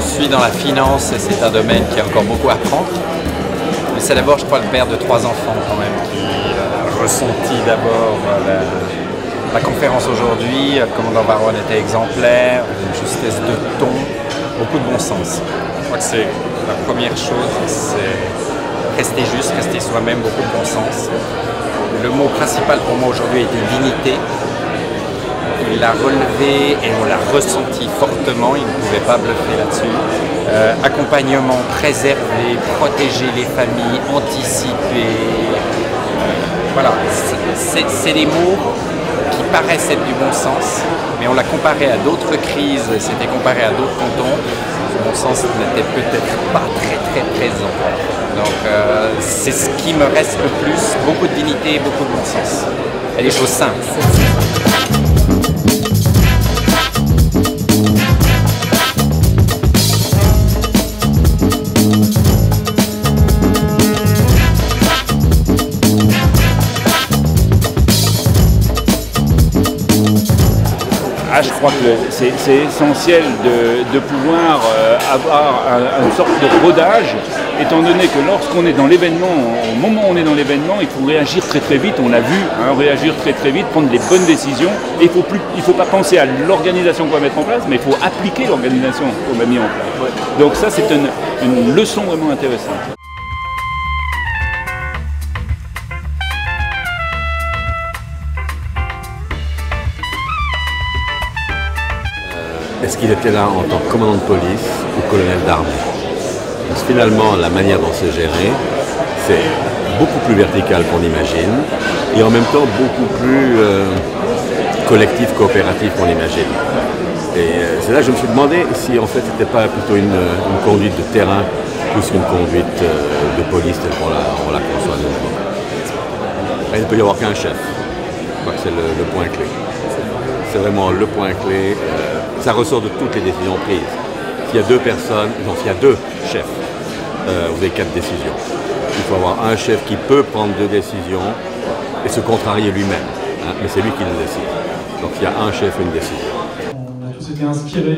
Je suis dans la finance et c'est un domaine qui a encore beaucoup à apprendre. Mais c'est d'abord, je crois, le père de 3 enfants quand même qui ressentit d'abord la conférence aujourd'hui. Le commandant Baron était exemplaire, une justesse de ton, beaucoup de bon sens. Je crois que c'est la première chose, c'est rester juste, rester soi-même, beaucoup de bon sens. Le mot principal pour moi aujourd'hui était dignité. Il l'a relevé et on l'a ressenti fortement, il ne pouvait pas bluffer là-dessus. Accompagnement, préserver, protéger les familles, anticiper. Voilà, c'est des mots qui paraissent être du bon sens, mais on l'a comparé à d'autres crises, c'était comparé à d'autres cantons. Ce bon sens n'était peut-être pas très présent. Donc c'est ce qui me reste le plus, beaucoup de dignité et beaucoup de bon sens. Et des choses simples. Je crois que c'est essentiel de pouvoir avoir une sorte de rodage, étant donné que lorsqu'on est dans l'événement, au moment où on est dans l'événement, il faut réagir très vite, on l'a vu, réagir très vite, prendre les bonnes décisions. Et il faut pas penser à l'organisation qu'on va mettre en place, mais il faut appliquer l'organisation qu'on a mis en place. Donc ça, c'est une leçon vraiment intéressante. Est-ce qu'il était là en tant que commandant de police ou colonel d'armée? Parce que finalement, la manière dont c'est géré, c'est beaucoup plus vertical qu'on imagine et en même temps beaucoup plus collectif, coopératif qu'on imagine. Et c'est là que je me suis demandé si en fait c'était pas plutôt une conduite de terrain plus qu'une conduite de police telle qu'on la conçoit nous. Il ne peut y avoir qu'un chef. Je crois que c'est le point clé. C'est vraiment le point clé. Ça ressort de toutes les décisions prises. S'il y a 2 personnes, non, s'il y a 2 chefs, vous avez 4 décisions. Il faut avoir un chef qui peut prendre 2 décisions et se contrarier lui-même. Mais c'est lui qui le décide. Donc il y a un chef et une décision. On a tous été inspirés